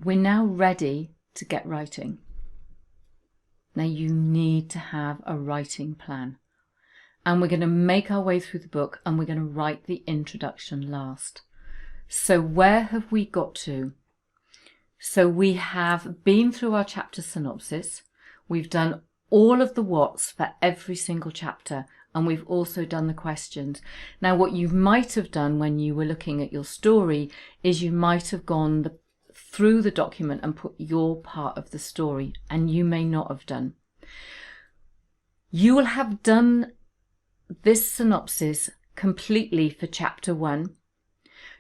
we're now ready to get writing. Now you need to have a writing plan. And we're going to make our way through the book and we're going to write the introduction last. So where have we got to? So we have been through our chapter synopsis. We've done all of the what's for every single chapter. And we've also done the questions. Now what you might have done when you were looking at your story is you might have gone through the document and put your part of the story. And you may not have done. You will have done this synopsis completely for chapter 1.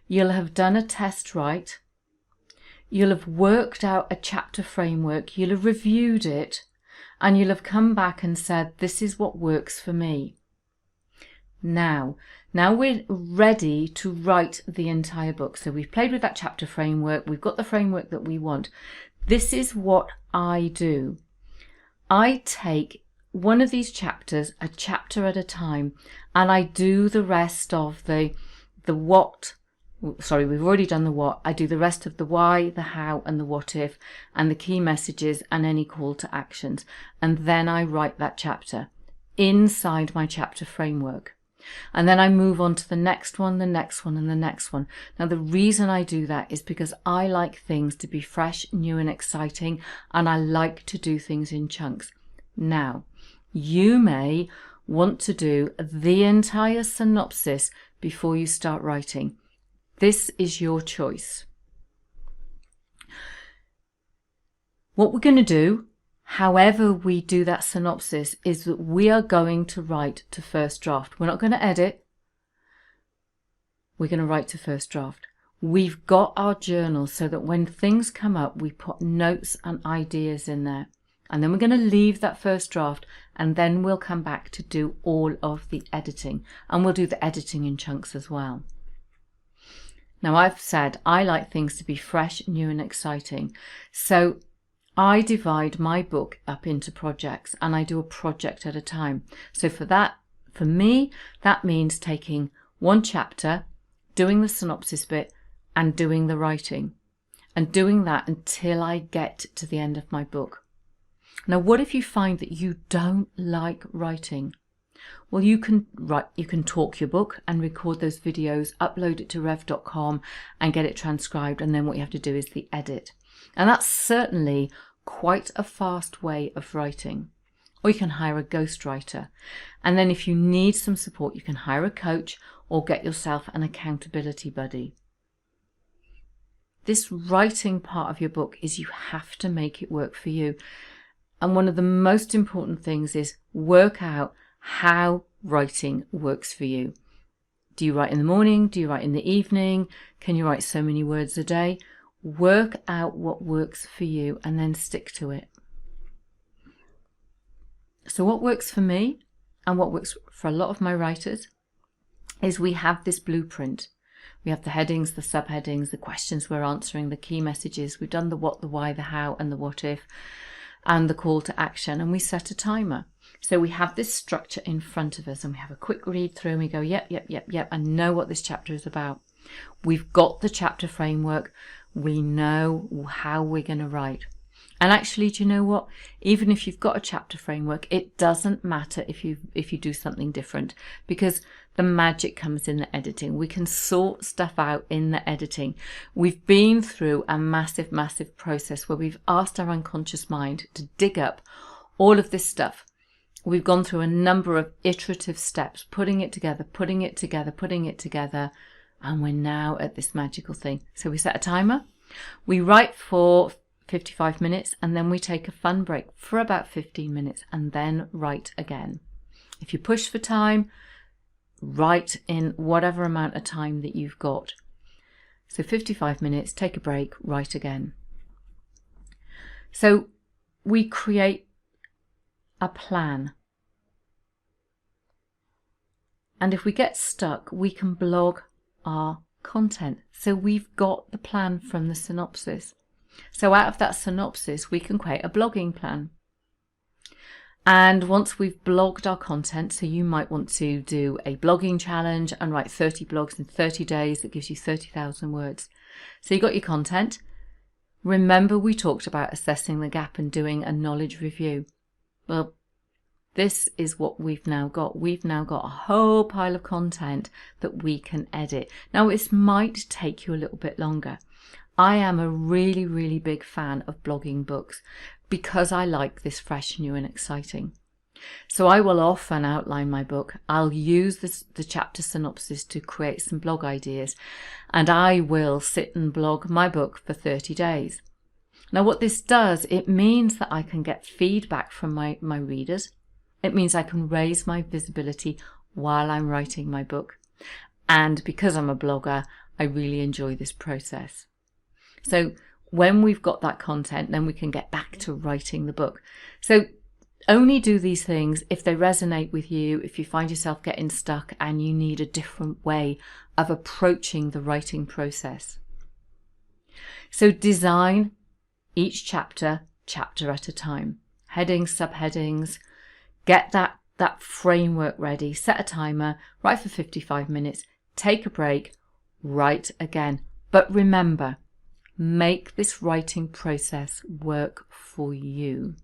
You'll have done a test write. You'll have worked out a chapter framework. You'll have reviewed it and you'll have come back and said, this is what works for me. Now we're ready to write the entire book. So we've played with that chapter framework. We've got the framework that we want. This is what I do. I take one of these chapters, a chapter at a time, and I do the rest of the what. Sorry, we've already done the what. I do the rest of the why, the how, and the what if, and the key messages and any call to actions. And then I write that chapter inside my chapter framework. And then I move on to the next one, the next one, and the next one. Now, the reason I do that is because I like things to be fresh, new, and exciting, and I like to do things in chunks. Now, you may want to do the entire synopsis before you start writing. This is your choice. What we're going to do, however we do that synopsis, is that we are going to write to first draft. We're not going to edit. We're going to write to first draft. We've got our journal so that when things come up, we put notes and ideas in there. And then we're going to leave that first draft and then we'll come back to do all of the editing. And we'll do the editing in chunks as well. Now, I've said I like things to be fresh, new and exciting. So I divide my book up into projects and I do a project at a time. So for me, that means taking one chapter, doing the synopsis bit and doing the writing. And doing that until I get to the end of my book. Now, what if you find that you don't like writing? Well, you can talk your book and record those videos, upload it to rev.com and get it transcribed. And then what you have to do is the edit. And that's certainly quite a fast way of writing. Or you can hire a ghostwriter. And then if you need some support, you can hire a coach or get yourself an accountability buddy. This writing part of your book is you have to make it work for you. And one of the most important things is work out how writing works for you. Do you write in the morning? Do you write in the evening? Can you write so many words a day? Work out what works for you and then stick to it. So what works for me and what works for a lot of my writers is we have this blueprint. We have the headings, the subheadings, the questions we're answering, the key messages. We've done the what, the why, the how, and the what if, and the call to action, and we set a timer. So we have this structure in front of us and we have a quick read through and we go, yep, I know what this chapter is about. We've got the chapter framework. We know how we're going to write. And actually, do you know what? Even if you've got a chapter framework, it doesn't matter if you do something different, because the magic comes in the editing. We can sort stuff out in the editing. We've been through a massive, massive process where we've asked our unconscious mind to dig up all of this stuff. We've gone through a number of iterative steps, putting it together, and we're now at this magical thing. So we set a timer. We write for 55 minutes and then we take a fun break for about 15 minutes and then write again. If you push for time, write in whatever amount of time that you've got. So 55 minutes, take a break, write again. So we create a plan. And if we get stuck, we can blog our content. So we've got the plan from the synopsis. So out of that synopsis, we can create a blogging plan. And once we've blogged our content, so you might want to do a blogging challenge and write 30 blogs in 30 days. That gives you 30,000 words. So you got your content. Remember we talked about assessing the gap and doing a knowledge review. Well, this is what we've now got. We've now got a whole pile of content that we can edit. Now, this might take you a little bit longer. I am a really, really big fan of blogging books because I like this fresh, new and exciting. So I will often outline my book. I'll use the chapter synopsis to create some blog ideas, and I will sit and blog my book for 30 days. Now what this does, it means that I can get feedback from my readers. It means I can raise my visibility while I'm writing my book. And because I'm a blogger, I really enjoy this process. So when we've got that content, then we can get back to writing the book. So only do these things if they resonate with you, if you find yourself getting stuck and you need a different way of approaching the writing process. So design each chapter at a time. Headings, subheadings, get that framework ready, set a timer, write for 55 minutes, take a break, write again. But remember, make this writing process work for you.